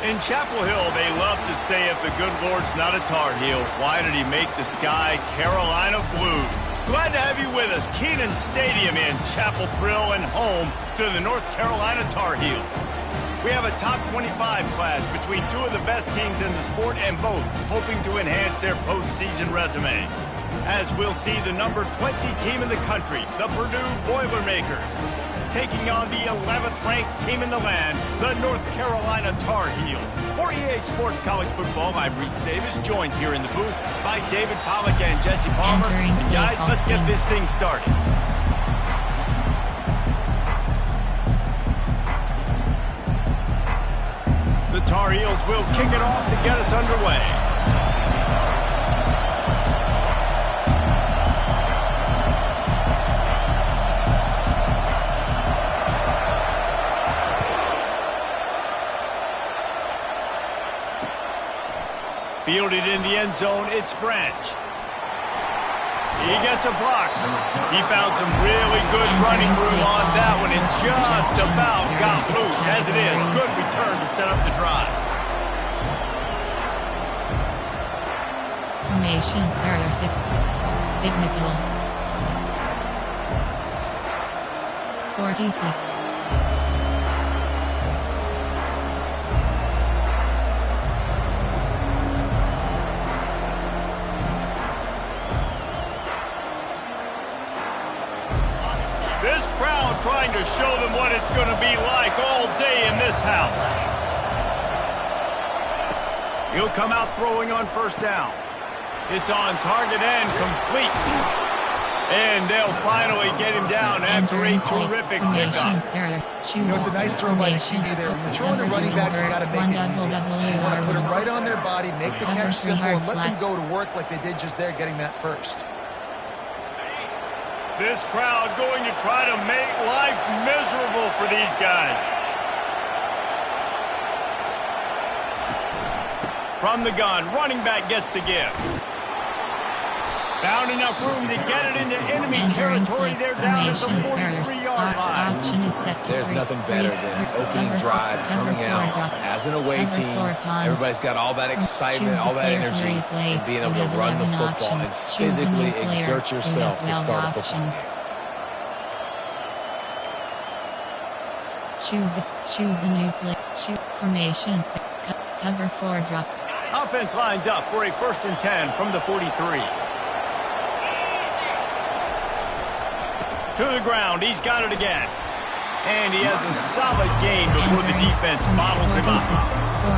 In Chapel Hill, they love to say if the good Lord's not a Tar Heel, why did he make the sky Carolina blue? Glad to have you with us. Kenan Stadium in Chapel Thrill and home to the North Carolina Tar Heels. We have a top 25 class between two of the best teams in the sport and both hoping to enhance their postseason resume. As we'll see the number 20 team in the country, the Purdue Boilermakers, taking on the 11th ranked team in the land, the North Carolina Tar Heels. For EA Sports College Football, I'm Reese Davis, joined here in the booth by David Pollack and Jesse Palmer. And guys, let's get this thing started. The Tar Heels will kick it off to get us underway. Fielded in the end zone, it's Branch. He gets a block. He found some really good running room on that one and just about got loose. As it is, good return to set up the drive. Formation, Error Big nickel. 46. This crowd trying to show them what it's going to be like all day in this house. He'll come out throwing on first down. It's on target and complete. And they'll finally get him down after a terrific pickup. You know, it's a nice throw by the QB there. When you're throwing the running backs, you got to make it easy. So you want to put it right on their body, make the catch simple, and let them go to work like they did just there, getting that first. This crowd going to try to make life miserable for these guys. From the gun, running back gets to give. Found enough room to get it into enemy territory. They're down at the 43-yard line. There's nothing better than opening drive, coming out as an away team. Everybody's got all that excitement, all that energy, and being able to run the football and physically exert yourself to start a football. Choose a new play. Formation. Cover 4 drop. Offense lines up for a 1st and 10 from the 43. To the ground, he's got it again. And he has a solid gain before the defense bottles him up.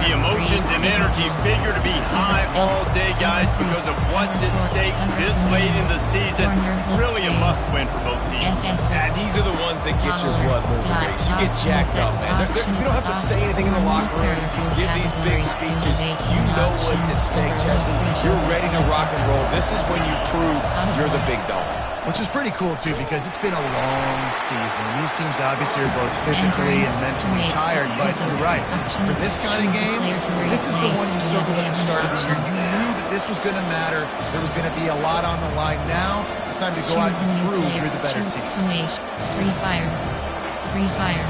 The emotions and energy figure to be high all day, guys, because of what's at stake this late in the season. Really a must-win for both teams. And these are the ones that get your blood moving, Race. You get jacked up, man. You don't have to say anything in the locker room. Give these big speeches. You know what's at stake, Jesse. You're ready to rock and roll. This is when you prove you're the big dog. Which is pretty cool, too, because it's been a long season. These teams obviously are both physically and mentally tired, but you're right. For this kind of game, this is the one you circled at the start of the year. You knew that this was going to matter. There was going to be a lot on the line. Now, it's time to go out and prove you're the better team. Free fire. Free fire.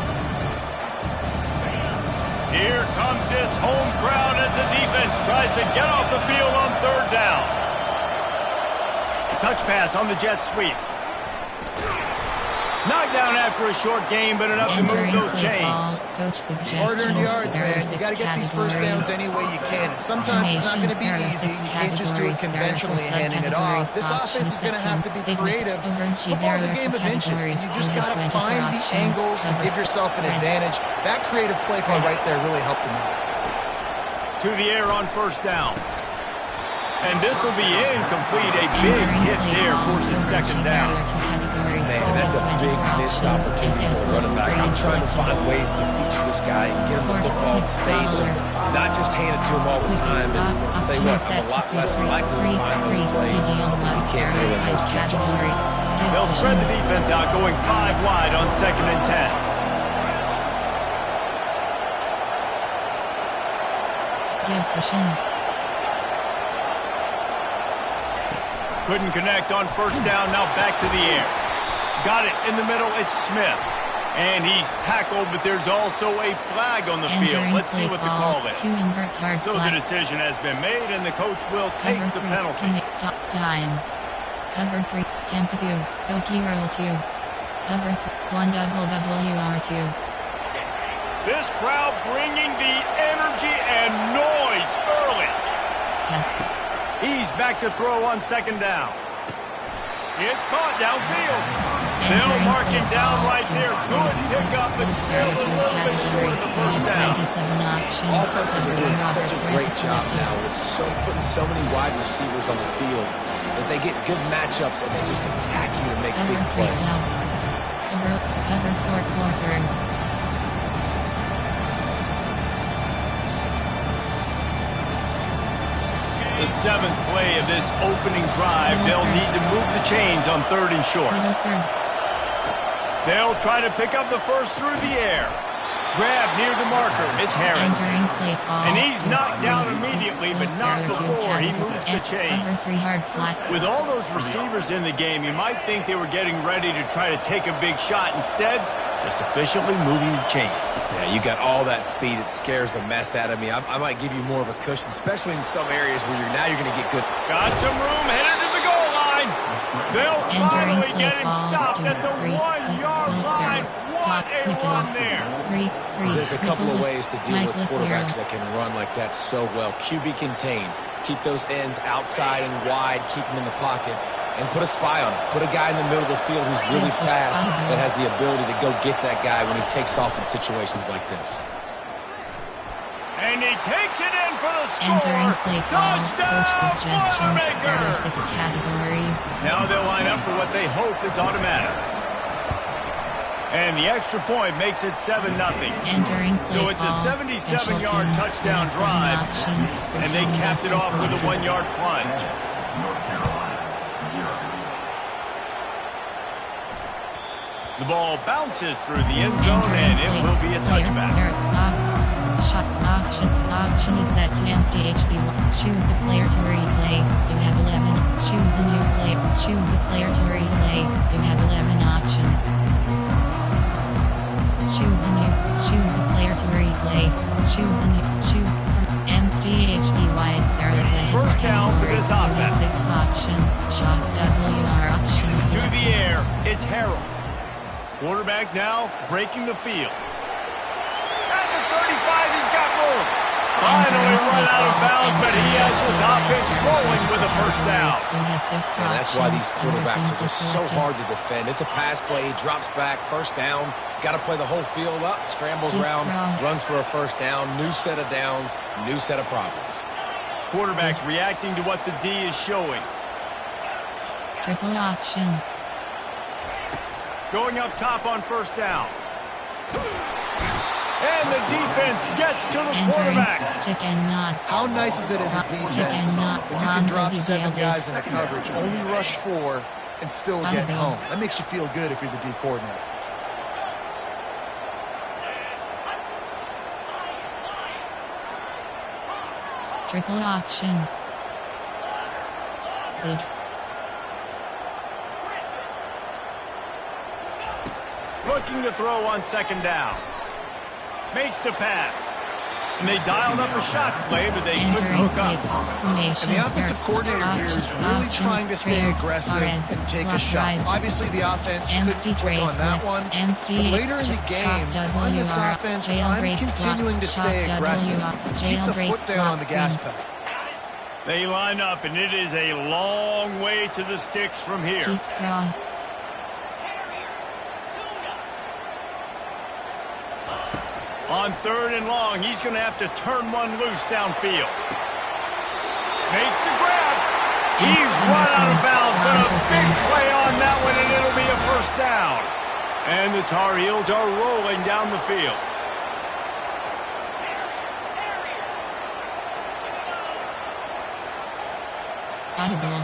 Here comes this home crowd as the defense tries to get off the field on 3rd down. Touch pass on the jet sweep. Knocked down after a short game, but enough to move those chains. Hard-earned yards, man. You got to get these first downs any way you can. Sometimes it's not going to be easy. You can't just do it conventionally, handing it off. This offense is going to have to be creative. Football's a game of inches, and you just got to find the angles to give yourself an advantage. That creative play call right there really helped them out. To the air on 1st down. And this will be incomplete. A big hit there forces 2nd down. Man, that's a big missed opportunity for a running back. I'm trying to find ways to feature this guy and get him the football in space and not just hand it to him all the time. And I'll tell you what, I'm a lot less likely to find those plays if he can't reel in those catches. They'll spread the defense out, going 5 wide on 2nd and 10. Give pushing. Couldn't connect on 1st down, now back to the air. Got it in the middle, it's Smith. And he's tackled, but there's also a flag on the field. Let's see what the call is. So the decision has been made, and the coach will take the penalty. Time. Cover 3, Tampa 2, Okie roll 2. Cover 3, 1 WR2. This crowd bringing the energy and noise early. Yes. He's back to throw on second down. It's caught downfield. They'll mark him down right there. Good pickup, but still a little bit short of the first down. Offenses are doing such a great job now with putting so many wide receivers on the field that they get good matchups and they just attack you and make big plays. Cover 4 quarters. The 7th play of this opening drive, they'll need to move the chains on 3rd and short. They'll try to pick up the first through the air. Grab near the marker. It's Harris. And he's knocked down immediately, but not before he moves the chain. With all those receivers in the game, you might think they were getting ready to try to take a big shot. Instead, just efficiently moving the chains. Yeah, you got all that speed. It scares the mess out of me. I might give you more of a cushion, especially in some areas where you're going to get good. Got some room, headed to the goal line. They'll finally get him stopped at the 1-yard line. What a run there. There's a couple of ways to deal with quarterbacks that can run like that so well. QB contain. Keep those ends outside and wide. Keep them in the pocket. And put a spy on it. Put a guy in the middle of the field who's really fast that has the ability to go get that guy when he takes off in situations like this. And he takes it in for the score. Entering play call. Touchdown, Coach suggestions. There are 6 Boilermaker. categories. Now they'll line up for what they hope is automatic. And the extra point makes it 7-0. Entering play So it's a 77-yard touchdown drive. And they capped it off with a 1-yard plunge. The ball bounces through the end zone, and it will be a touchback. Option is set to empty HB1. Choose a player to replace. You have 11. Choose a new player. Choose a player to replace. You have 11 options. Choose a player to replace. Choose from empty HB wide. There are 24 First down for this offense. 6 options. Shock WR options. To the air, it's Harold. Quarterback now breaking the field. At the 35, he's got room. Finally run out of bounds, but he has his offense rolling with a first down. And that's why these quarterbacks are just so hard to defend. It's a pass play, drops back, first down. Got to play the whole field up, scrambles around, runs for a first down, new set of downs, new set of problems. Quarterback reacting to what the D is showing. Triple option. Going up top on first down. And the defense gets to the quarterback. Stick and not. How nice is it as a defense when you can drop 7 guys in a coverage, only rush 4, and still get home? That makes you feel good if you're the D coordinator. Triple option. Zig. Looking to throw on second down. Makes the pass. And they dialed up a shot play, but they couldn't hook up. And the offensive coordinator here is really trying to stay aggressive and take a shot. Obviously, the offense couldn't click on that one. But later in the game, on this offense, I'm continuing to stay aggressive. Keep the foot down on the gas pedal. They line up, and it is a long way to the sticks from here. Keep cross. On 3rd and long, he's going to have to turn one loose downfield. Makes the grab. He's run out of bounds, but a big play on that one, and it'll be a first down. And the Tar Heels are rolling down the field. Audible.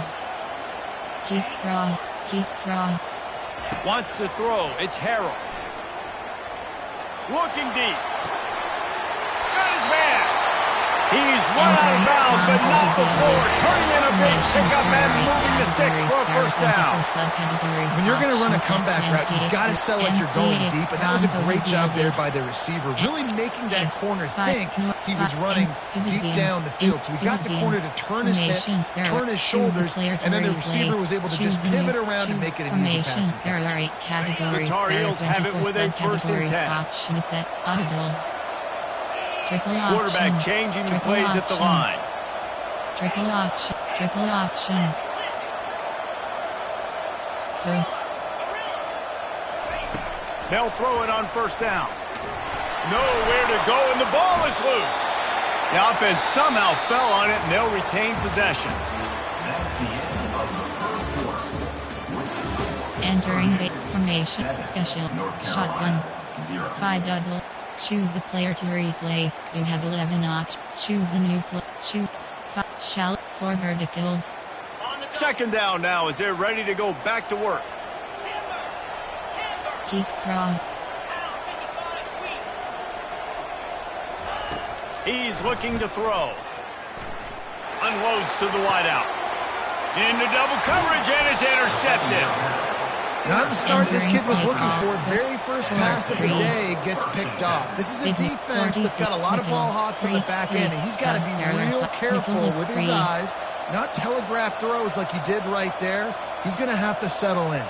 Keep cross. Keep cross. Wants to throw. It's Harrell. Looking deep. Got his man. He's run out of bounds, but not before. Turning in a big pickup and moving the sticks for a first down. When you're going to run a comeback route, you've got to sell like you're going deep, and that was a great job there by the receiver, really making that corner think he was running deep down the field. So we got the corner to turn his hips, turn his shoulders, and then the receiver was able to just pivot around and make it an easy pass. There are 8 categories. The Tar Heels have it with a first and 10. Option set, audible. Triple option. Quarterback changing the plays at the line. Triple option. Triple option. First. They'll throw it on first down. Nowhere to go, and the ball is loose. The offense somehow fell on it, and they'll retain possession. Entering bait formation. Special. Shotgun. 5 double. Choose the player to replace. You have 11 options. Choose a new play. Shoot. 5 shall. 4 verticals. Second down now as they're ready to go back to work. Keep cross. He's looking to throw. Unloads to the wideout. Into double coverage, and it's intercepted. Not the start this kid was looking for. Very first pass of the day gets picked off. This is a defense that's got a lot of ball hawks on the back end, and he's got to be real careful with his eyes, not telegraph throws like he did right there. He's going to have to settle in.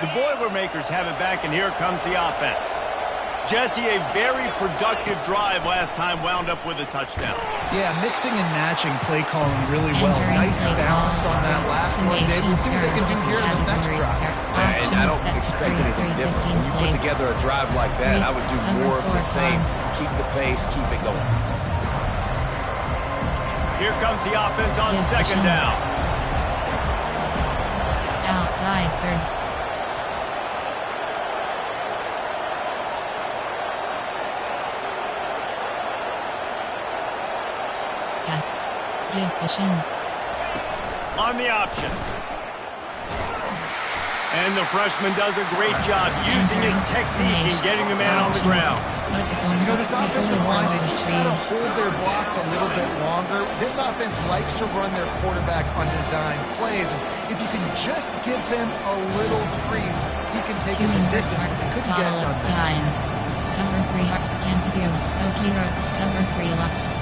The Boilermakers have it back, and here comes the offense. Jesse, a very productive drive last time, wound up with a touchdown. Yeah, mixing and matching play calling really well. Nice balance on that last one, Dave. Let's see what they can do here in this next drive. And I don't expect anything different. When you put together a drive like that, I would do more of the same. Keep the pace, keep it going. Here comes the offense on second down. Outside third. Yes. Give cushion. On the option. And the freshman does a great job using his technique and getting the man on the ground. You know, this offensive line, they just got to hold their blocks a little bit longer. This offense likes to run their quarterback on design plays. And if you can just give him a little crease, he can take it the distance, but they couldn't get it done. Cover 3, Campio, Okiro, cover 3 left.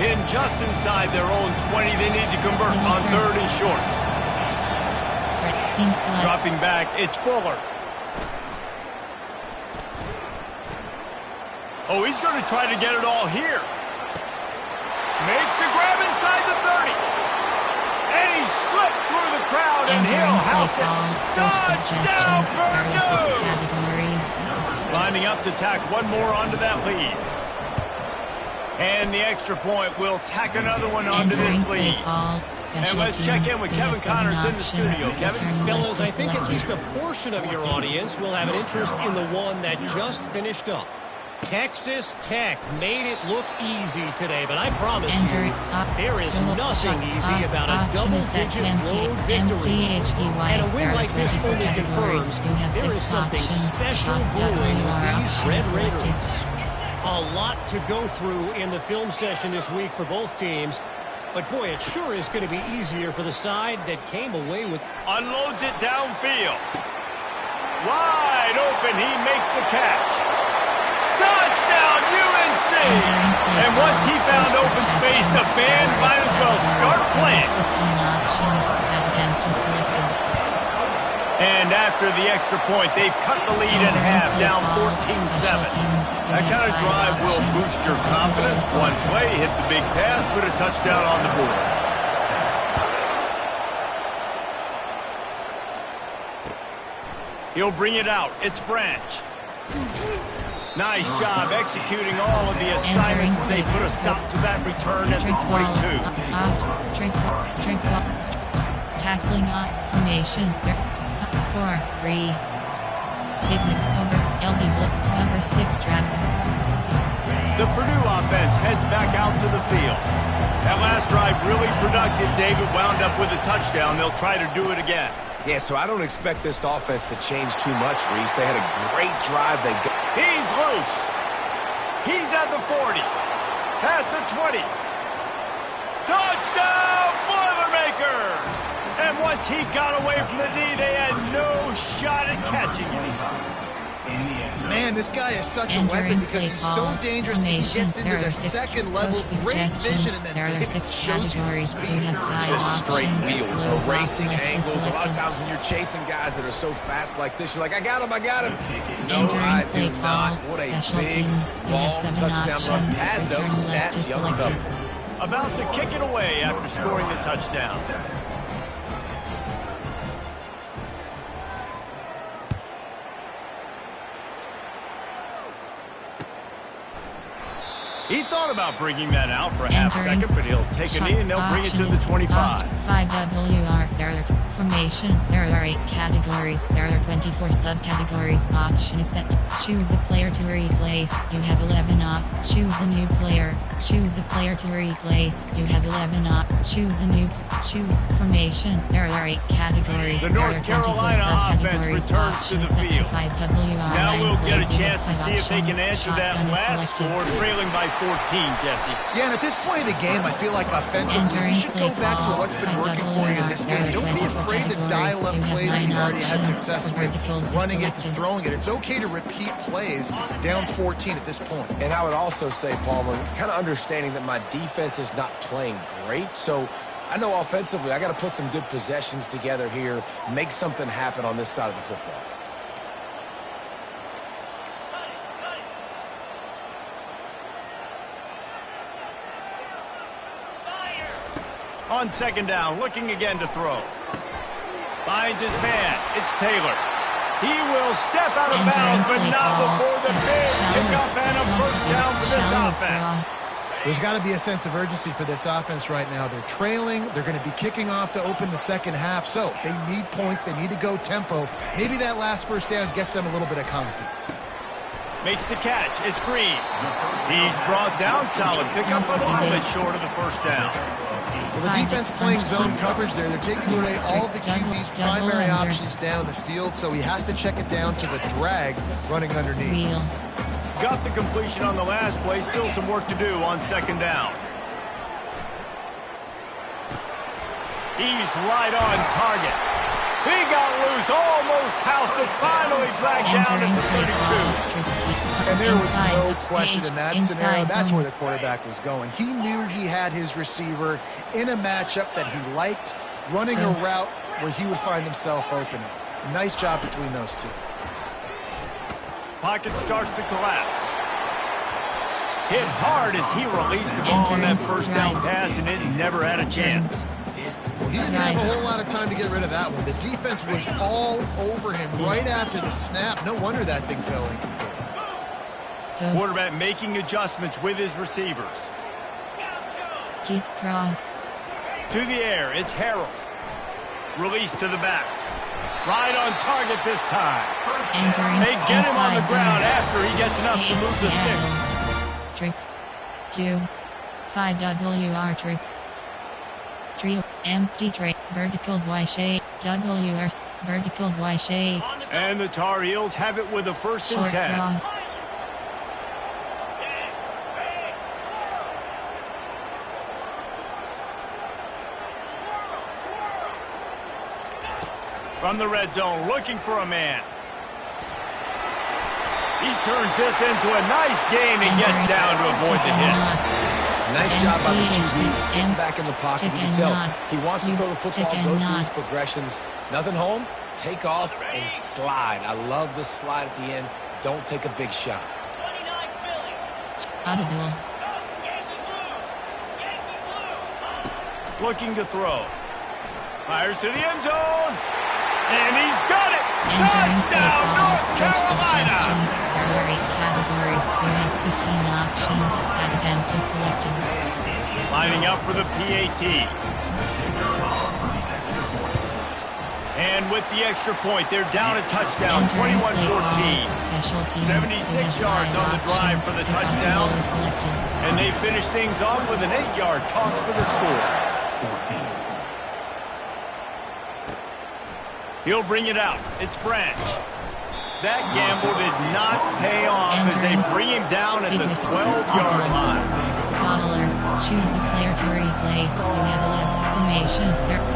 In just inside their own 20, they need to convert on third and short. Spread, seam flat. Dropping back, it's Fuller. Oh, he's going to try to get it all here. Makes the grab inside the 30. And he slipped through the crowd, and he'll house it. Touchdown, Purdue! Lining up to tack one more onto that lead. And the extra point will tack another one onto this lead. And let's check in with Kevin Connors in the studio. Kevin? Fellas, I think at least a portion of your audience will have an interest in the one that just finished up. Texas Tech made it look easy today, but I promise you, there is nothing easy about a double-digit road victory. And a win like this only confirms there is something special brewing with these Red Raiders. A lot to go through in the film session this week for both teams. But, boy, it sure is going to be easier for the side that came away with... Unloads it downfield. Wide open. He makes the catch. Touchdown, UNC! And once he found open space, the band might as well start playing. 15 options have empty selected. And after the extra point, they've cut the lead in half, down 14-7. That kind of drive will boost your confidence. One play, hit the big pass, put a touchdown on the board. He'll bring it out. It's Branch. Nice job executing all of the assignments as they put a stop to that return at the 22. Tackling off formation. 4-3. Pivot over. LB blip. Cover 6 trap. The Purdue offense heads back out to the field. That last drive really productive. David wound up with a touchdown. They'll try to do it again. Yeah, so I don't expect this offense to change too much, Reese. They had a great drive. He's loose. He's at the 40. Past the 20. Touchdown, Boilermakers! And once he got away from the D, they had no shot at catching him. Man, this guy is such a weapon because he's so dangerous. He gets into the second level, great vision, and then shows you speed. Just straight wheels, erasing angles. A lot of times when you're chasing guys that are so fast like this, you're like, I got him. No, I do not. What a big, long touchdown run. Had those stats, young fella. About to kick it away after scoring the touchdown. He thought about bringing that out for a half second, but he'll take a knee and they'll bring it to the 25. 5WR third formation. There are 8 categories. There are 24 subcategories. Option is set. Choose a player to replace. You have 11 op. Choose a new player. Choose a player to replace. You have 11 op. Choose a new. Choose formation. There are 8 categories. The North Carolina offense returns to the field. Now we'll get a chance to see if they can answer that last score, trailing by 14, Jesse. Yeah, and at this point in the game, I feel like offensively, you should go back to what's been working for you in this game. Don't be afraid to dial up plays that you've already had success with, running it and throwing it. It's okay to repeat plays down 14 at this point. And I would also say, Palmer, kind of understanding that my defense is not playing great, so I know offensively I got to put some good possessions together here, make something happen on this side of the football. On second down, looking again to throw. Finds his man. It's Taylor. He will step out of bounds, but not before the big kickoff and a first down for this offense. There's got to be a sense of urgency for this offense right now. They're trailing. They're going to be kicking off to open the second half, so they need points. They need to go tempo. Maybe that last first down gets them a little bit of confidence. Makes the catch. It's Green. He's brought down. Solid pickup, but a little bit short of the first down. Well, the defense playing zone coverage there. They're taking away all of the QB's primary options down the field, so he has to check it down to the drag running underneath. Got the completion on the last play. Still some work to do on second down. He's right on target. He got loose, almost housed it, finally dragged down at the 32. And there was no question in that scenario. That's where the quarterback was going. He knew he had his receiver in a matchup that he liked, running a route where he would find himself open. Nice job between those two. Pocket starts to collapse. Hit hard as he released the ball on that first down pass, and it never had a chance. Well, he didn't have a whole lot of time to get rid of that one. The defense was all over him right after the snap. No wonder that thing fell incomplete. Quarterback making adjustments with his receivers. Keep cross. To the air, it's Harold. Release to the back. Right on target this time. They get him on the ground after he gets enough to move the sticks. Tricks. Juice. 5WR tricks. Trio. Empty tray. Verticals Y shape. WRs. Verticals Y shape. And the Tar Heels have it with a first and 10. Cross. From the red zone, looking for a man. He turns this into a nice gain and gets down to avoid the hit. Nice job by the QB, sitting back in the pocket. You can tell he wants to throw the football, go through his progressions. Nothing home, take off and slide. I love the slide at the end. Don't take a big shot. Audible. Looking to throw. Fires to the end zone. And he's got it! Touchdown, North Carolina! There are 8 categories. You have 15 options. Add them to selected. Lining up for the PAT. And with the extra point, they're down a touchdown, 21-14. 76 yards on the drive for the touchdown. And they finish things off with an 8-yard toss for the score. He'll bring it out. It's Branch. That gamble did not pay off as they bring him down at the 12-yard line. Dollar. Choose a player to replace. You have 11. Formation.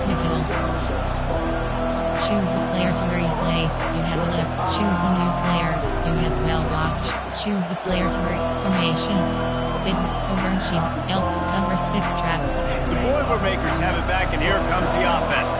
Nickel. Choose a player to replace. You have 11. Choose a new player. You have 12 options. Choose a player to formation. Bid. Oversheet. L. Cover 6 trap. The Boilermakers have it back, and here comes the offense.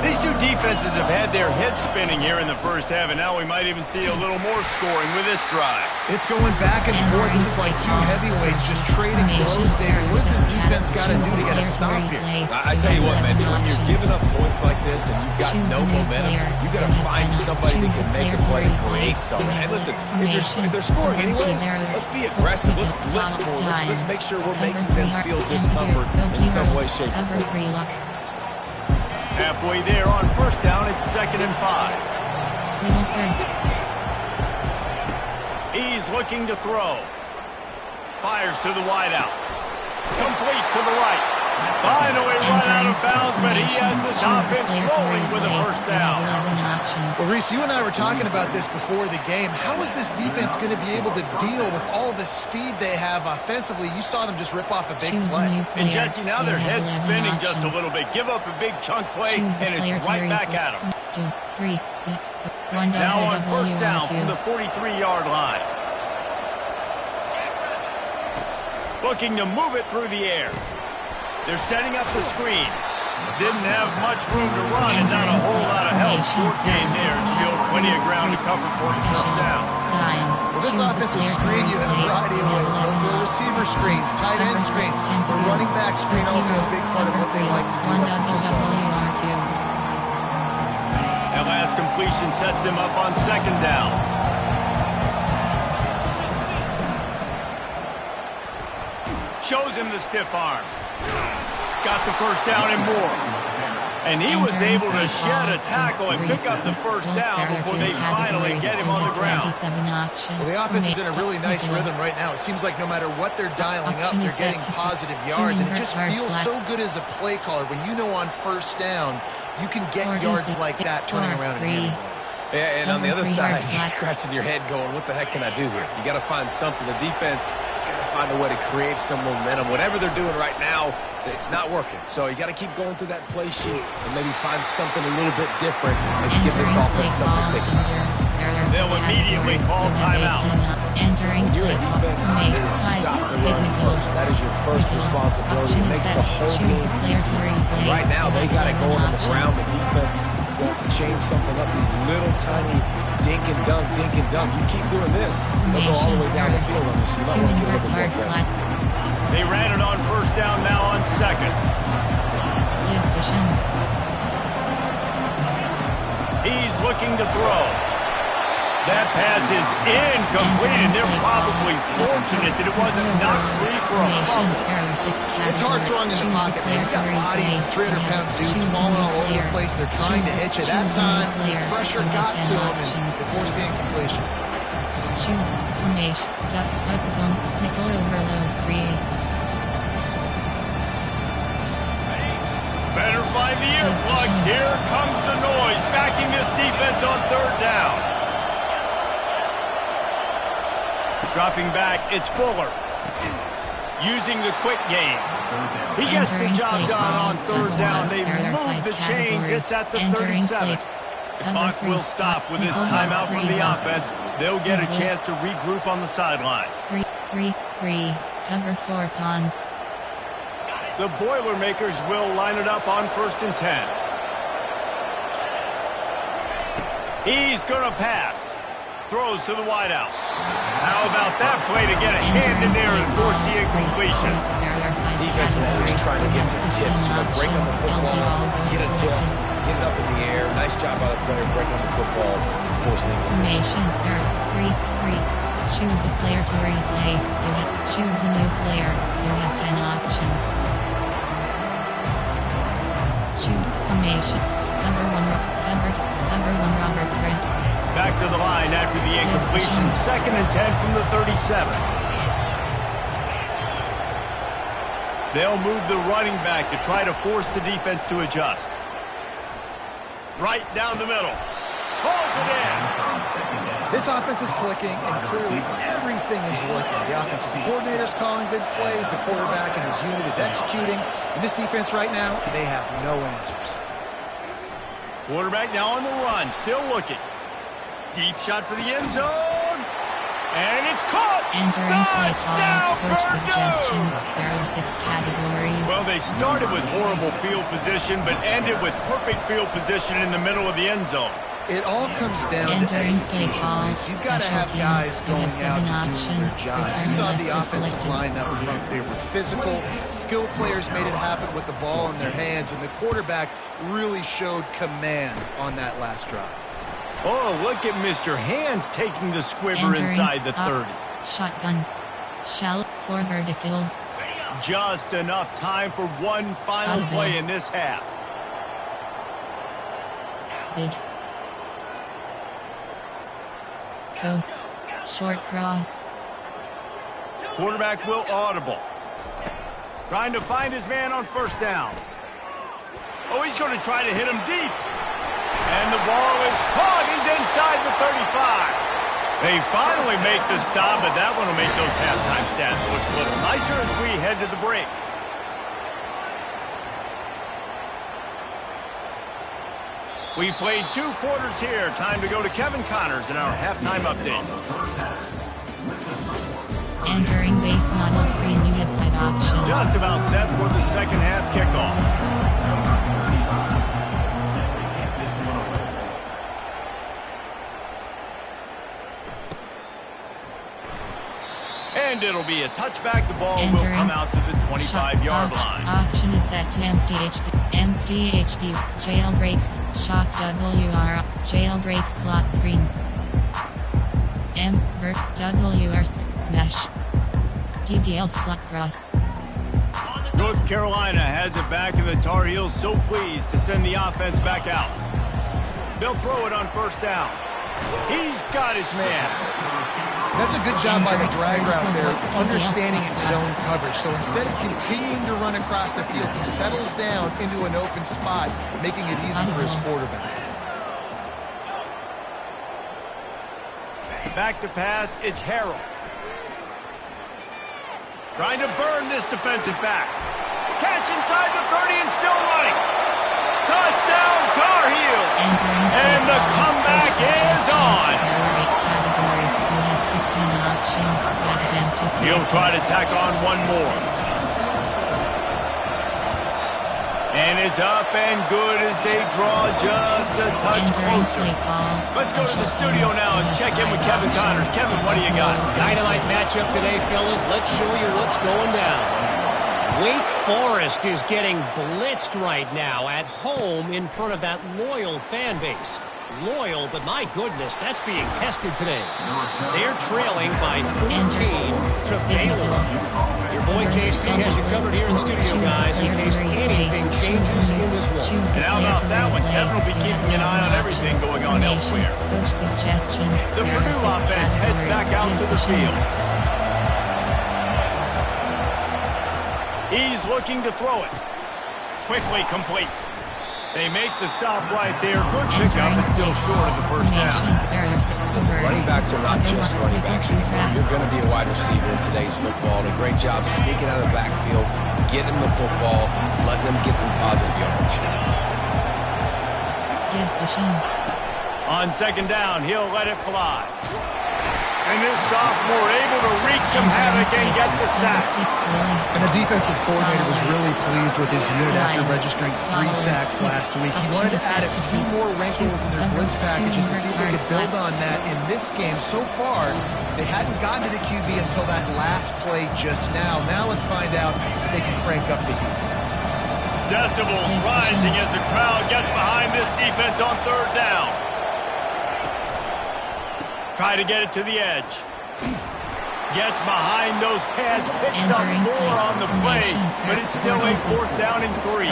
These two defenses have had their heads spinning here in the first half, and now we might even see a little more scoring with this drive. It's going back and forth. This is like two heavyweights just trading blows, David. What's this defense got to do to get a stop here? I tell you what, man, when you're giving up points like this and you've got no momentum, you got to find somebody that can make a play and create something. And listen, if they're scoring anyways, let's be aggressive. Let's blitz more. Let's make sure we're making them feel discomfort in some way, shape, or form. Halfway there on first down, it's 2nd and 5. He's looking to throw. Fires to the wideout. Complete to the right. Finally run out of bounds, but he has this offense rolling with a first down. Well, Reese, you and I were talking about this before the game. How is this defense going to be able to deal with all the speed they have offensively? You saw them just rip off a big play. And Jesse, now their head's spinning just a little bit. Give up a big chunk play, and it's right back at them. 2, 3, 6, 1. Now on first down from the 43-yard line. Looking to move it through the air. They're setting up the screen. Didn't have much room to run and not a whole lot of help. Short gain there. Still plenty of ground to cover for the first down. Well, this offense will screen you in a variety of ways. They'll throw receiver screens, tight end screens. The running back screen also a big part of what they like to do. That last completion sets him up on 2nd down. Shows him the stiff arm. Got the first down and more. And he was able to shed a tackle and pick up the first down before they finally get him on the ground. Well, the offense is in a really nice rhythm right now. It seems like no matter what they're dialing up, they're getting positive yards. And it just feels so good as a play caller when you know on first down, you can get yards like that turning around and handing off. Yeah, and on the other side, you're scratching your head going, what the heck can I do here? You got to find something. The defense has got to find a way to create some momentum. Whatever they're doing right now, it's not working. So you got to keep going through that play sheet and maybe find something a little bit different and give this offense something to think about. They'll immediately call timeout. When you're a defense, it is stop the run first. That is your first responsibility. It makes the whole game easy. And right now, they got it going on the ground. The defense is going to change something up. These little tiny dink and dunk, dink and dunk. You keep doing this, they'll go all the way down the field on this. You might want to get a little bit more aggressive. They ran it on first down, now on 2nd. He's looking to throw. That pass is incomplete, and they're probably fortunate that it wasn't knocked free for a fumble. It's hard throwing in the pocket, man. You got bodies, 300-pound dudes falling all over the place. They're trying to hit you. That time, the pressure got to them, and it forced the incompletion. Choose formation, duck, zone, nickel overload, create. Better find the earplugs. Here comes the noise, backing this defense on 3rd down. Dropping back, it's Fuller. Using the quick game. He gets the job done on 3rd down. They move the chains. It's at the 37. The clock will stop with this timeout from the offense. They'll get a chance to regroup on the sideline. 3-3-3. Cover 4 pawns. The Boilermakers will line it up on 1st and 10. He's going to pass. Throws to the wideout. How about that play to get a hand in there and force the incompletion? Defense will always trying to get some tips. You know, break on the football, get a tip, get it up in the air. Nice job by the player breaking on the football and forcing the incompletion. Formation 3-3. Choose a player to replace. Choose a new player. You have 10 options. Choose formation. Cover 1 Robert Chris. Back to the line after the incompletion. 2nd and 10 from the 37. They'll move the running back to try to force the defense to adjust. Right down the middle. Pulls it in. This offense is clicking, and clearly everything is working. The offensive coordinator's calling good plays. The quarterback and his unit is executing. And this defense right now, they have no answers. Quarterback now on the run, still looking. Deep shot for the end zone. And it's caught. Entering play call, coach suggestions. There are 6 categories. Well, they started with horrible field position, but ended with perfect field position in the middle of the end zone. It all comes down to execution. You've got to have guys going out and doing their jobs. You saw the offensive line up front. They were physical. Skilled players made it happen with the ball in their hands, and the quarterback really showed command on that last drive. Oh, look at Mr. Hands taking the squibber inside the 30. Shotgun. Shell for verticals. Just enough time for one final play in this half. Zig. Post. Short cross. Quarterback will audible. Trying to find his man on first down. Oh, he's going to try to hit him deep. And the ball is caught. He's inside the 35. They finally make the stop, but that one will make those halftime stats look a little nicer as we head to the break. We've played 2 quarters here. Time to go to Kevin Connors in our halftime update. Entering base model screen, you have 5 options. Just about set for the second half kickoff. And it'll be a touchback. The ball will come out to the 25-yard line. Option is set to empty HP, jailbreaks, shock WR, jailbreak slot screen. WR smash. DBL slot cross. North Carolina has it back, and the Tar Heels so pleased to send the offense back out. They'll throw it on first down. He's got his man. That's a good job by the drag route there, understanding its zone coverage. So instead of continuing to run across the field, he settles down into an open spot, making it easy for his quarterback. Back to pass, it's Harrell. Trying to burn this defensive back. Catch inside the 30 and still running. Touchdown, Tar Heel. And the comeback is on. He'll try to tack on one more. And it's up and good as they draw just a touch closer. Let's go to the studio now and check in with Kevin Connors. Kevin, what do you got? Dynamite matchup today, fellas. Let's show you what's going down. Wake Forest is getting blitzed right now at home in front of that loyal fan base. Loyal, but my goodness, that's being tested today. They're trailing by 14 to Baylor. Your boy KC has you covered here in studio, guys, in case anything changes in this one. And how about that one? Kevin will be keeping an eye on everything going on elsewhere. The Purdue offense heads back out to the field. He's looking to throw it. Quickly complete. They make the stop right there. Good pickup, but still short of the first down. Listen, running backs are not just running backs anymore. You're going to be a wide receiver in today's football. A great job sneaking out of the backfield, getting the football, letting them get some positive yards. On second down, he'll let it fly. And this sophomore able to wreak some havoc and get the sack. And the defensive coordinator was really pleased with his unit after registering 3 sacks last week. He wanted to add a few more wrinkles in their blitz packages to see if they could build on that in this game. So far, they hadn't gotten to the QB until that last play just now. Now let's find out if they can crank up the heat. Decibels rising as the crowd gets behind this defense on third down. Try to get it to the edge. Gets behind those pads, picks up 4 on the play, but it's still a 4th down and 3.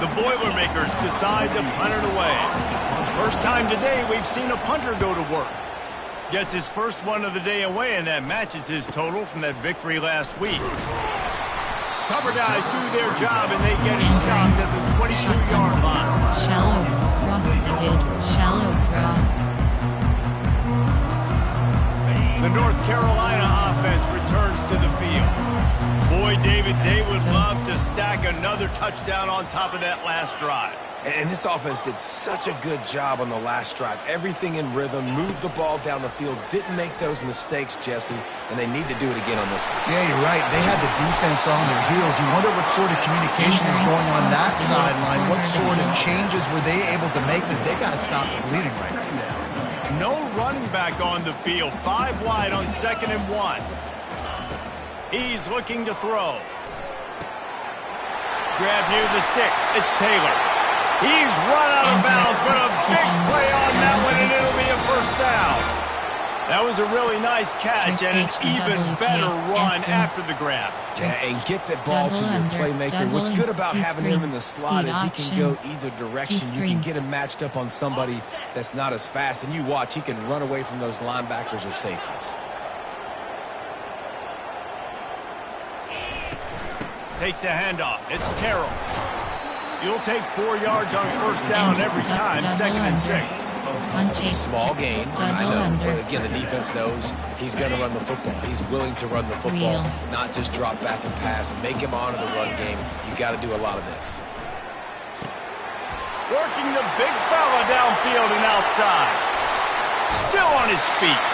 The Boilermakers decide to punt it away. First time today we've seen a punter go to work. Gets his first one of the day away, and that matches his total from that victory last week. Cover guys do their job, and they get it stopped at the 22-yard line. Shallow cross is a good shallow cross. The North Carolina offense returns to the field. Boy, David, they would love to stack another touchdown on top of that last drive. And this offense did such a good job on the last drive. Everything in rhythm, moved the ball down the field, didn't make those mistakes, Jesse, and they need to do it again on this one. Yeah, you're right. They had the defense on their heels. You wonder what sort of communication is going on that sideline. What sort of changes were they able to make, because they got to stop the bleeding right now. No running back on the field. 5 wide on 2nd and 1. He's looking to throw. Grab near the sticks. It's Taylor. He's run out of bounds, but a big play on that one, and it'll be a first down. That was a really nice catch and an even better run after the grab. Yeah, and get that ball to your playmaker. What's good about having him in the slot is he can go either direction. You can get him matched up on somebody that's not as fast, and you watch, he can run away from those linebackers or safeties. Takes a handoff. It's Terrell. You'll take 4 yards on first down every time, 2nd and 6. Small gain, I know, but again, the defense knows he's going to run the football. He's willing to run the football, not just drop back and pass. Make him honor the run game. You got to do a lot of this. Working the big fella downfield and outside. Still on his feet.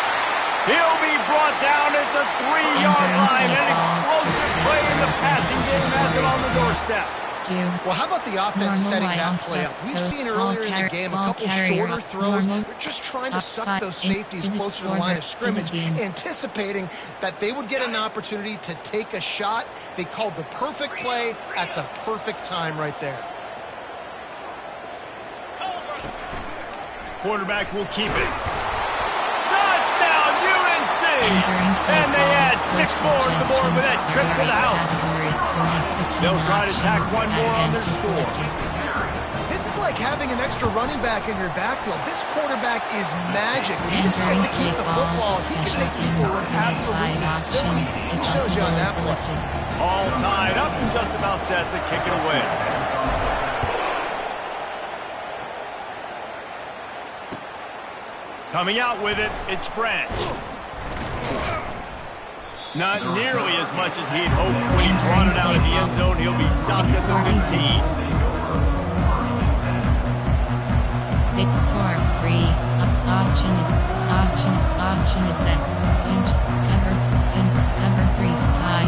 He'll be brought down at the 3-yard line. An explosive play in the passing game has it on the doorstep. Well, how about the offense setting that play up? We've seen earlier in the game a couple shorter throws. They're just trying to suck those safeties closer to the line of scrimmage, anticipating that they would get an opportunity to take a shot. They called the perfect play at the perfect time right there. Quarterback will keep it. Touchdown, UNC! And they add 6 more to the board with that trip to the house. They'll try to tack 1 more on their score. This is like having an extra running back in your backfield. This quarterback is magic. When he decides to keep the football, he can make people look absolutely silly. He shows you on that play. All tied up and just about set to kick it away. Coming out with it, it's Branch. Not nearly as much as he'd hoped when he brought it out of the end zone. He'll be stopped at the 15. Big 4, 3. Option is set. Cover 3 sky.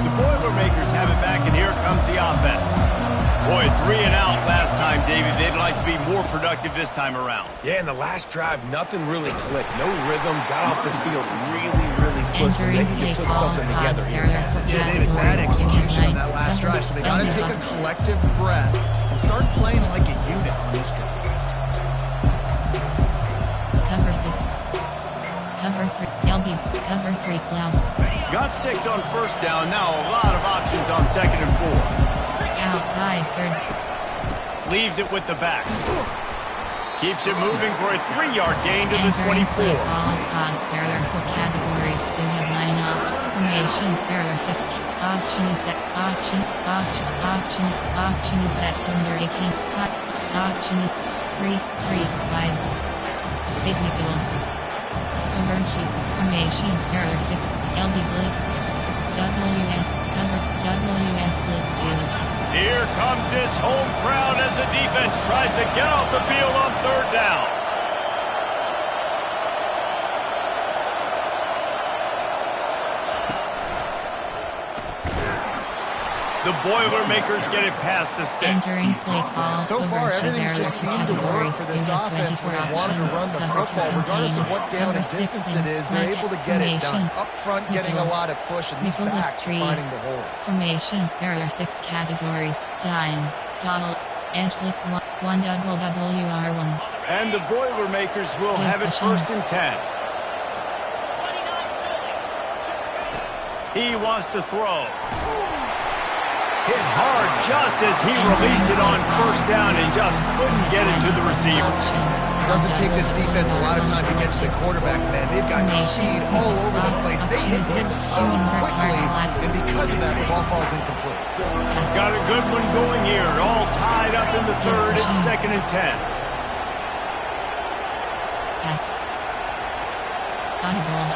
The Boilermakers have it back, and here comes the offense. Boy, 3 and out last time, David. They'd like to be more productive this time around. Yeah, in the last drive, nothing really clicked. No rhythm, got off the field really pushed. They need to put something together here. Yeah, David, bad execution on that last drive, so they got to take a collective breath and start playing like a unit on this drive. Cover 6. Cover 3. LB. Cover 3 cloud. Got 6 on first down. Now a lot of options on 2nd and 4. Outside 3rd. Leaves it with the back. Keeps it moving for a 3-yard gain to the 24. Error for categories. You have 9 options. Formation. Error 6. Option is set. Option is set to under 18. Option is 3, 5. Big nickel. Oversheet. Formation. Error 6. LB blitz. WS. Cover. WS blitz 2. Here comes this home crowd as the defense tries to get off the field on 3rd down. The Boilermakers get it past the sticks. Entering play call. So far, everything's just seemed to work for this offense when they wanted to run the football. Regardless of what down and distance it is, they're able to get it done. Up front, getting a lot of push, and these backs are finding the holes. Formation. There are 6 categories. Dime. Double. Edge blitz 1 WWR1. And the Boilermakers will have it 1st and 10. He wants to throw. Hit hard just as he released it on first down and just couldn't get it to the receiver. Doesn't take this defense a lot of time to get to the quarterback, man. They've got speed all over the place. They hit him so quickly, and because of that, the ball falls incomplete. Got a good one going here. All tied up in the third. It's 2nd and 10. Pass. Audible.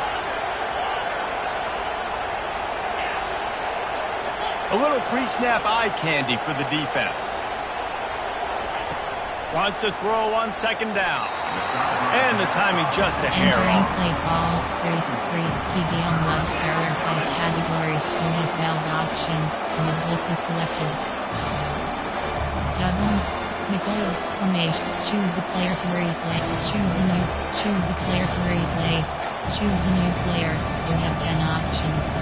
A little pre-snap eye candy for the defense. Wants to throw on 2nd down. And the timing just a hair Entering off. play call, 3, TD on 1. There are 5 categories. You have 12 options, and the blitz is selected. Double. Nickel. Formation. Choose the player to replay. Choose the player to replace. Choose a new player. You have 10 options.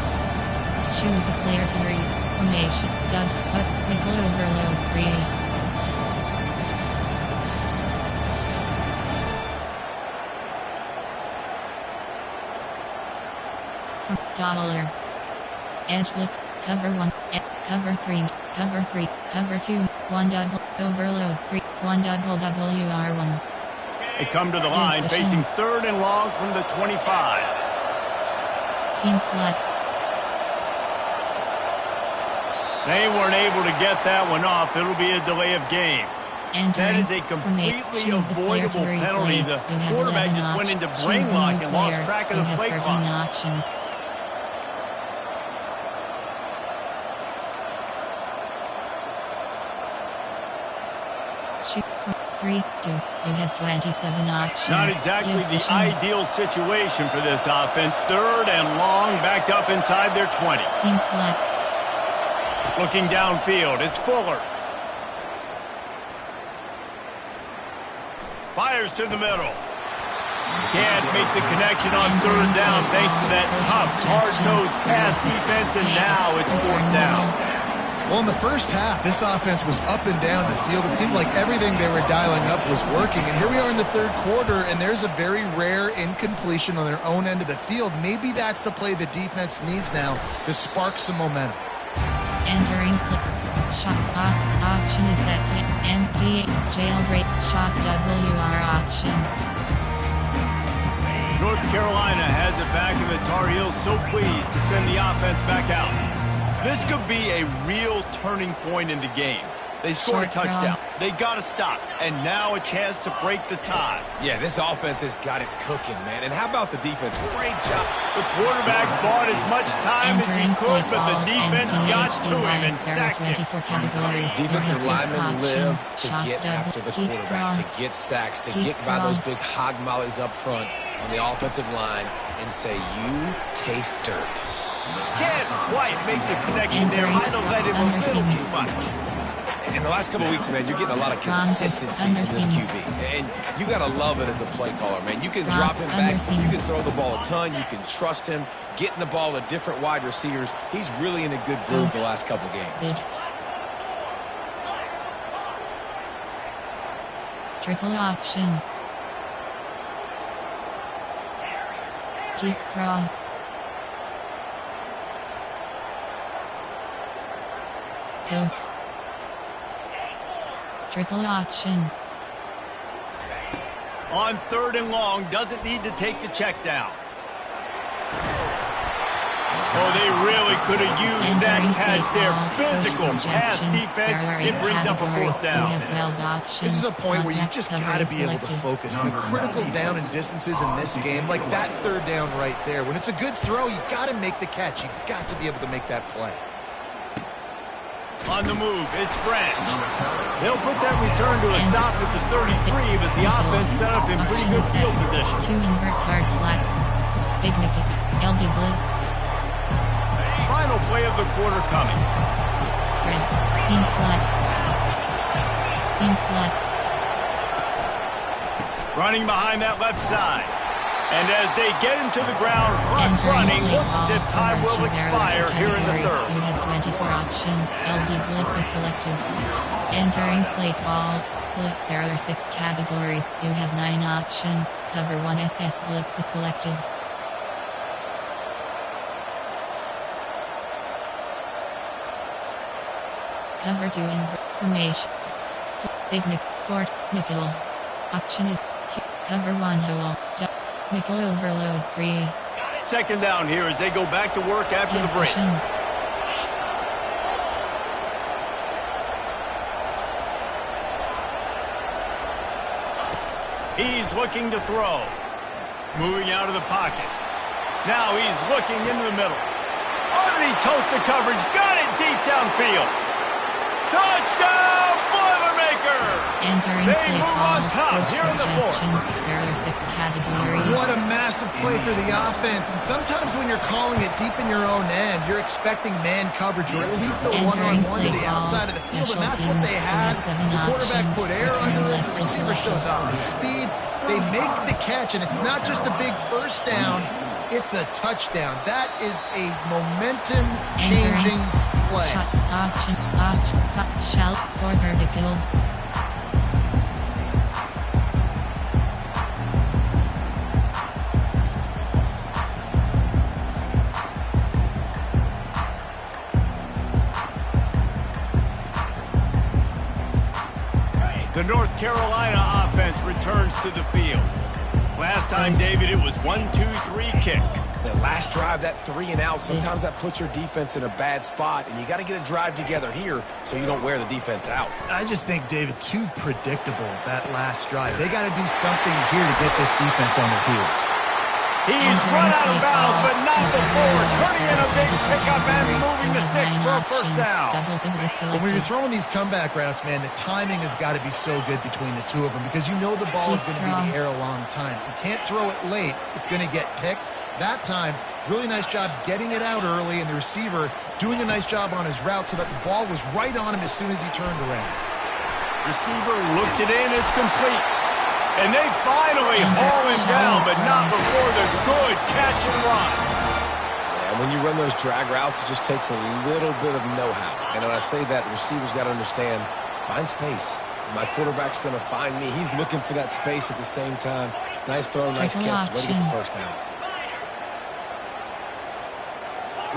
Choose the player to read. Formation. Nickel overload free. From dollar. Edge blitz. Cover 1. Cover 3. Cover 3. Cover 2. 1 double. Overload 3. 1 double WR1. They come to the line facing 3rd and long from the 25. Seam flat. They weren't able to get that one off. It'll be a delay of game. That is a completely avoidable penalty. The quarterback just went into brain lock and lost track of the play clock. Options. Shoot from 3, 2. You have 27 options. Not exactly the ideal situation for this offense. 3rd and long, backed up inside their 20. Seam flat. Looking downfield, it's Fuller. Fires to the middle. Can't make the connection on 3rd down thanks to that tough, hard-nosed pass defense, and now it's 4th down. Well, in the first half, this offense was up and down the field. It seemed like everything they were dialing up was working. And here we are in the 3rd quarter, and there's a very rare incompletion on their own end of the field. Maybe that's the play the defense needs now to spark some momentum. Entering clicks. Shot option is set to empty. Jailbreak shot WR option. North Carolina has it back, and the Tar Heels so pleased to send the offense back out. This could be a real turning point in the game. They scored a touchdown. They got to stop. And now a chance to break the tie. Yeah, this offense has got it cooking, man. And how about the defense? Great job. The quarterback bought as much time as he could, but the defense got to him and sacked him. Defensive linemen live to get after the quarterback, to get sacks, to get by those big hog mollies up front on the offensive line and say, you taste dirt. Can't quite make the connection there. Might have let him a little too much. In the last couple of weeks, man, you're getting a lot of consistency from this QB. And you got to love it as a play caller, man. You can drop him back. You can throw the ball a ton. You can trust him. Getting the ball to different wide receivers. He's really in a good groove the last couple games. Triple option. Keep cross. Post. Triple option. On 3rd and long, doesn't need to take the check down. Oh, they really could have used that catch there. Physical pass defense. It brings up a 4th down. This is a point where you just got to be able to focus. The critical down and distances in this game, like that 3rd down right there. When it's a good throw, you got to make the catch. You got to be able to make that play. On the move, it's Branch. They'll put that return to a stop at the 33, but the offense set up in pretty good field position. 2 invert hard flat. Big nickel. LB blitz. Final play of the quarter coming. Spread. Seam flat. Seam flat. Running behind that left side. And as they get him to the ground, clock running, looks as if time will expire here in the 3rd. You have 24 options. LB blitz is selected. Entering play call, split. There are 6 categories. You have 9 options. Cover 1 SS blitz is selected. Cover 2 in formation. Big Nick, Fort, Nickel. Option is 2. Cover 1 hole. Nickel overload free. Second down here as they go back to work after the break. He's looking to throw. Moving out of the pocket. Now he's looking into the middle. Underneath toasted coverage. Got it deep downfield. Touchdown, Boilermaker! Entering They play move call. on top here in the fourth. There are 6 categories. What a massive play for the offense. And sometimes when you're calling it deep in your own end, you're expecting man coverage or at least the one-on-one to the outside of the field. And that's what they had. The quarterback put air under it. The receiver shows off the speed. They make the catch, and it's not just a big first down. It's a touchdown. That is a momentum-changing play. Shout for verticals. The North Carolina offense returns to the field. Last time, David, it was 1-2-3 kick. The last drive, that 3 and out, sometimes that puts your defense in a bad spot, and you got to get a drive together here so you don't wear the defense out. I just think, David, too predictable, that last drive. They got to do something here to get this defense on their heels. He's run out of bounds, but not before turning in a big pickup and moving the sticks for a first down. But when you're throwing these comeback routes, man, the timing has got to be so good between the two of them because you know the ball is going to be in the air a long time. You can't throw it late. It's going to get picked. That time, really nice job getting it out early, and the receiver doing a nice job on his route so that the ball was right on him as soon as he turned around. Receiver looks it in. It's complete. And they finally haul him down, but not before the good catch and run. Yeah, when you run those drag routes, it just takes a little bit of know-how. And when I say that, the receiver's got to understand, find space. My quarterback's going to find me. He's looking for that space at the same time. Nice throw, nice catch. Way to get the first down.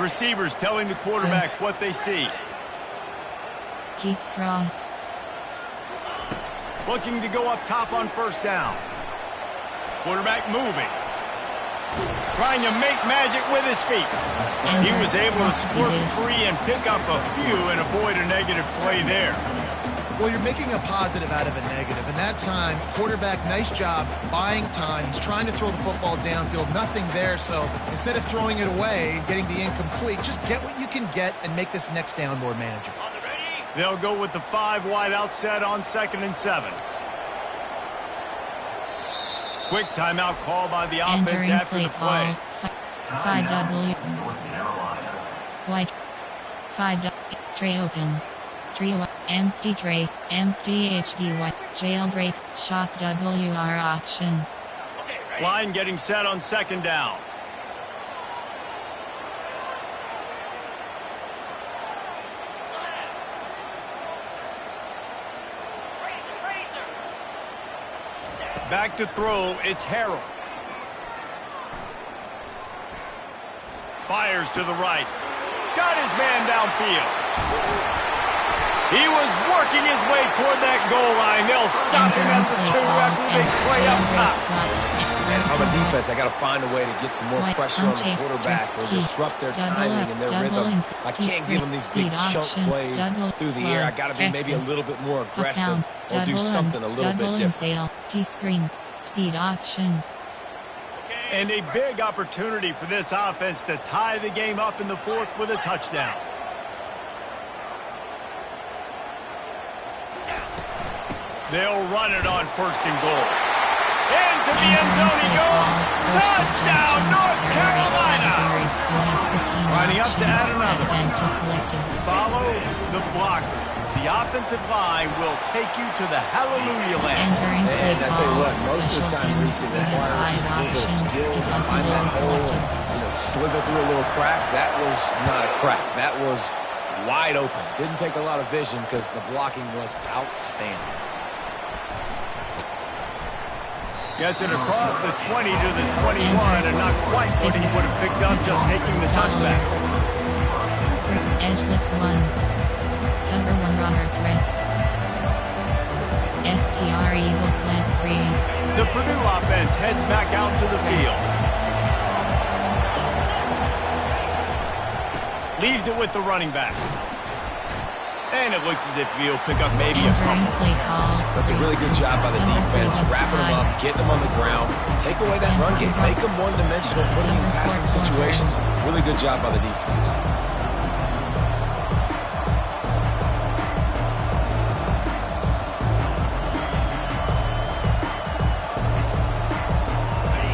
Receivers telling the quarterback what they see. Keep cross. Looking to go up top on first down. Quarterback moving. Trying to make magic with his feet. He was able to squirt free and pick up a few and avoid a negative play there. Well, you're making a positive out of a negative. And that time, quarterback, nice job buying time. He's trying to throw the football downfield. Nothing there. So instead of throwing it away, getting the incomplete, just get what you can get and make this next down more manageable. They'll go with the 5 wide outset on 2nd and 7. Quick timeout call by the offense after the play. 5W. White. 5W. Tray open. Trio. Empty tray. Empty HDY. Jailbreak. Shock WR option. Line getting set on 2nd down. Back to throw, it's Harrell. Fires to the right. Got his man downfield. He was working his way toward that goal line. They'll stop him at the 2 after the big play up top. And if I'm a defense, I got to find a way to get some more pressure on the quarterback or disrupt their timing and their rhythm. I can't give them these big chunk plays through the air. I got to be maybe a little bit more aggressive or do something a little bit different. T-screen, speed option. And a big opportunity for this offense to tie the game up in the 4th with a touchdown. They'll run it on 1st and goal. Into the end zone he goes. Touchdown, North Carolina! Lining up to add another. Follow the blockers. The offensive line will take you to the hallelujah land. And I tell you what, most of the time, Reese, it requires a little bit of skill to find that hole and slither through a little crack. That was not a crack. That was wide open. Didn't take a lot of vision because the blocking was outstanding. Gets it across the 20 to the 21, and not quite what he would have picked up just taking the touchback. Edge blitz 1. Cover 1 Robert Chris. STR Eagle slant free. The Purdue offense heads back out to the field. Leaves it with the running back. And it looks as if he'll pick up maybe a couple. That's a really good job by the defense, wrapping them up, getting them on the ground, take away that run game, make them one-dimensional, put them in passing situations. Really good job by the defense.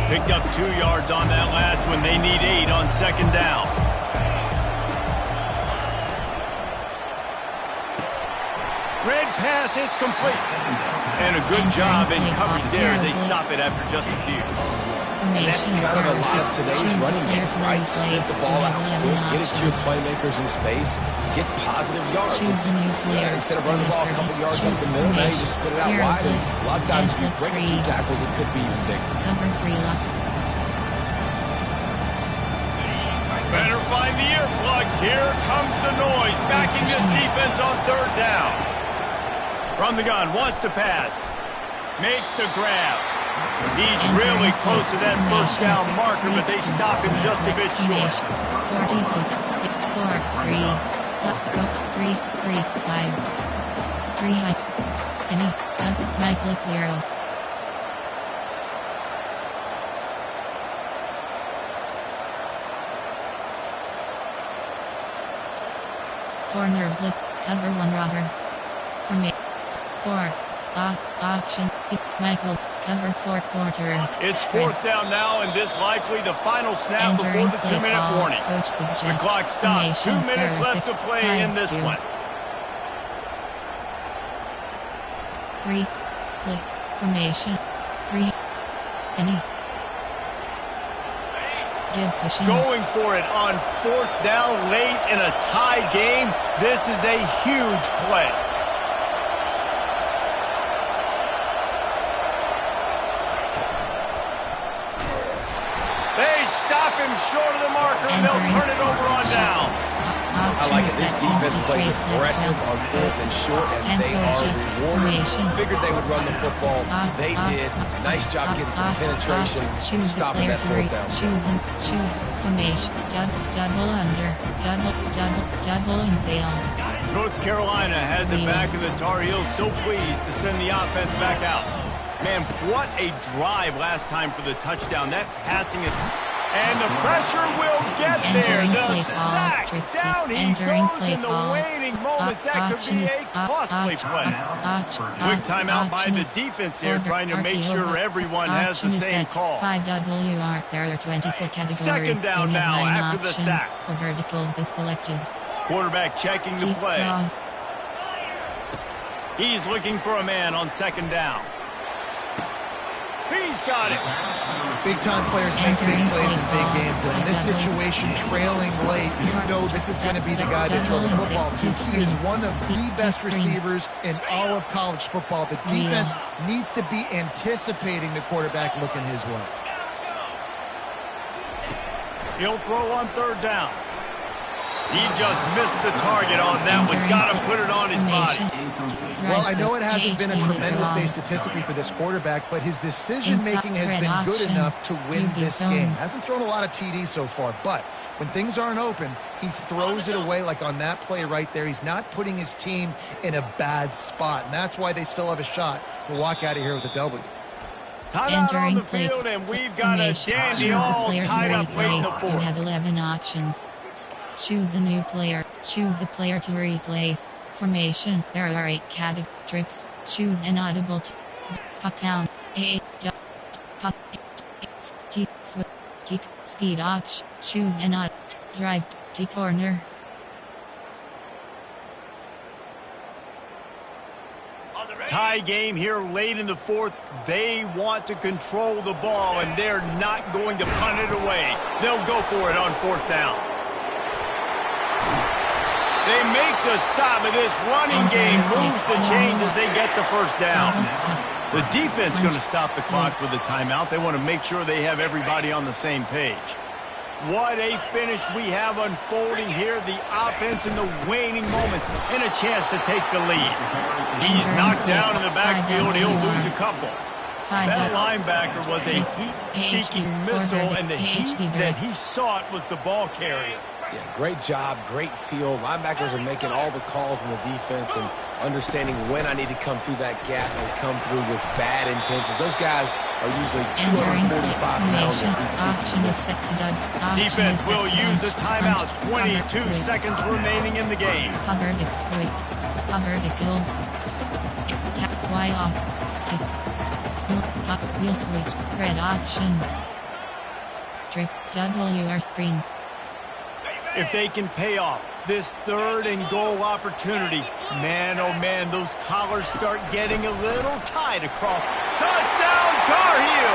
Picked up 2 yards on that last one. They need 8 on second down. Red pass, it's complete. And a good job in coverage there as they stop it after just a few. And that's kind of a lot of today's running game, right? Spit the ball out quick, get it to your playmakers in space, get positive yards. Instead of running the ball a couple yards up the middle, now you just spit it out wide. And a lot of times if you break a few tackles, it could be even bigger. Cover 3 lock. Better find the earplugs. Here comes the noise. Backing this defense on third down. From the gun, wants to pass. Makes the grab. He's really close to that first down marker, but they stop him just a bit short. 46, 4, 3, 3, 3, 5, 3 high. Penny, Mike blitz 0. Corner blitz, cover 1 robber. From 4, option, Michael, cover 4 quarters. It's fourth down now, and this likely the final snap before the 2-minute warning. The clock stops. 2 minutes left to play in this one. 3, split, formation, 3, penny. Going for it on fourth down late in a tie game. This is a huge play. They stop him short of the marker, and they'll turn it over on down. I like it. This defense plays aggressive on 4th and short, and they are rewarded. Figured they would run the football. They did. Nice job getting some penetration and stopping that 4th down. Choose formation. Double under. Double and sail. North Carolina has it back, and the Tar Heels so pleased to send the offense back out. Man, what a drive last time for the touchdown. That passing is... And the pressure will get there. The sack. Down he goes in the waiting moments. That could be a costly play. Quick timeout by the defense here, trying to make sure everyone has the same call. 5WR. There are 24 categories. Second down now after the sack. For verticals is selected. Quarterback checking the play. He's looking for a man on second down. He's got it. Big-time players make big plays in big games, and in this situation, trailing late, you know this is going to be the guy to throw the football to. He is one of the best receivers in all of college football. The defense needs to be anticipating the quarterback looking his way. He'll throw on third down. He just missed the target on that one. Got to put it on his body. Well, I know it hasn't been a tremendous day statistically for this quarterback, but his decision-making has been good enough to win this game. Hasn't thrown a lot of TDs so far, but when things aren't open, he throws it away like on that play right there. He's not putting his team in a bad spot, and that's why they still have a shot to walk out of here with a W. Timeout on the field, and we've got a dandy all tied up late in the fourth. You have 11 options. Choose a new player. Choose a player to replace. Formation. There are 8 categories. Choose an audible account. Speed option. Choose an odd drive. Corner. Tie game here late in the fourth. They want to control the ball, and they're not going to punt it away. They'll go for it on fourth down. They make the stop, and this running game moves the chains as they get the first down. The defense going to stop the clock with a timeout. They want to make sure they have everybody on the same page. What a finish we have unfolding here. The offense in the waning moments and a chance to take the lead. He's knocked down in the backfield. He'll lose a couple. That linebacker was a heat-seeking missile, and the heat that he sought was the ball carrier. Yeah, great job, great feel. Linebackers are making all the calls in the defense and understanding when I need to come through that gap and come through with bad intentions. Those guys are usually 245 pounds of heat-seeking. Defense will use a timeout. 22 seconds remaining in the game. Cover the quips. Cover the kills. Tap Y off. Stick. Up wheel switch. Red option. Trip WR screen. If they can pay off this 3rd and goal opportunity, man, oh man, those collars start getting a little tight across. Touchdown, Tar Heel!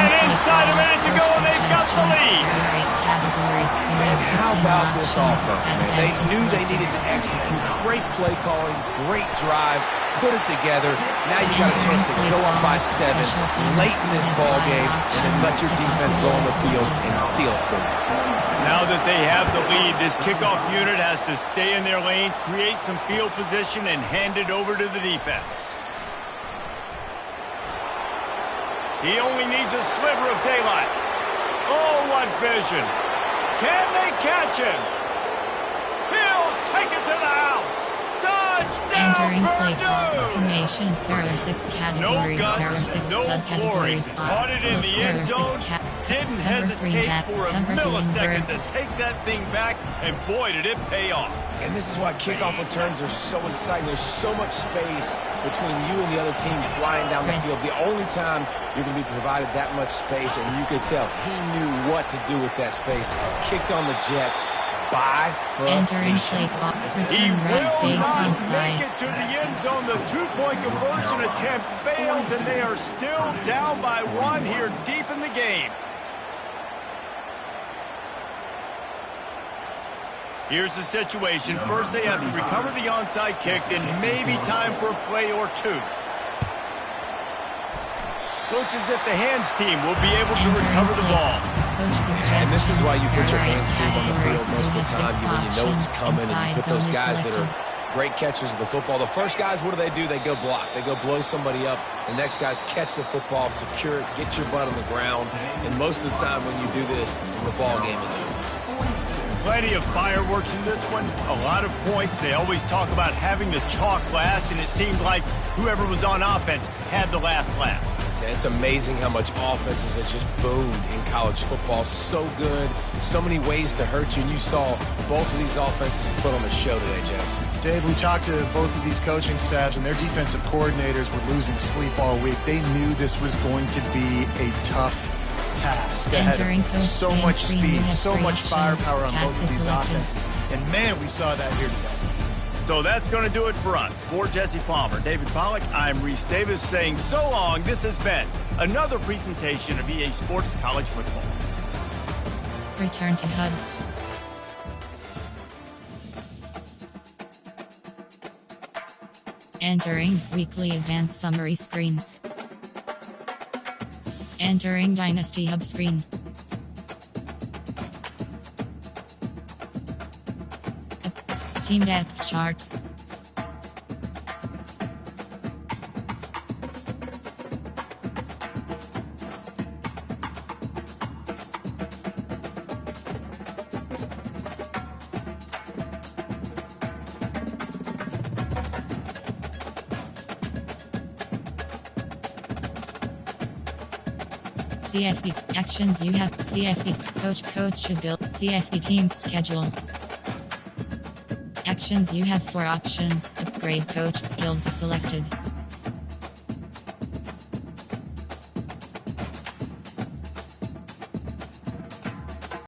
And inside a minute to go, and they've got the lead. Man, how about this offense, man? They knew they needed to execute. Great play calling, great drive, put it together. Now you got a chance to go up by 7 late in this ball game, and then let your defense go on the field and seal it for you. Now that they have the lead, this kickoff unit has to stay in their lane, create some field position, and hand it over to the defense. He only needs a sliver of daylight. Oh, what vision. Can they catch him? He'll take it to the house. Entering play Purdue! formation, there are 6 categories, No guts, there are 6 no glory. subcategories. Caught it in the end zone. Didn't hesitate for a millisecond to take that thing back, and boy, did it pay off. And this is why kickoff returns are so exciting. There's so much space between you and the other team flying down the field. The only time you're going to be provided that much space, and you could tell he knew what to do with that space. Kicked on the Jets. Entering play clock. He Return red will base not onside. make it to the end zone. The 2-point conversion attempt fails, and they are still down by 1 here deep in the game. Here's the situation. First, they have to recover the onside kick, then maybe time for a play or 2. Looks as if the hands team will be able to recover the ball. And this is why you put your hands team on the field most of the time when you know it's coming, and you put those guys that are great catchers of the football. The first guys, what do? They go block. They go blow somebody up. The next guys catch the football, secure it, get your butt on the ground. And most of the time when you do this, the ball game is over. Plenty of fireworks in this one. A lot of points. They always talk about having the chalk last, and it seemed like whoever was on offense had the last laugh. It's amazing how much offenses have just boomed in college football. So good, so many ways to hurt you, and you saw both of these offenses put on a show today, Jess. Dave, we talked to both of these coaching staffs, and their defensive coordinators were losing sleep all week. They knew this was going to be a tough task ahead of them. So much speed, so much firepower on both of these offenses. And man, we saw that here today. So that's going to do it for us. For Jesse Palmer, David Pollack, I'm Reese Davis saying so long. This has been another presentation of EA Sports College Football. Return to HUD. Entering weekly advanced summary screen. Entering Dynasty Hub screen. Team depth chart. CFB actions you have. CFB coach should build. CFB team schedule. Actions you have 4 options. Upgrade coach skills selected.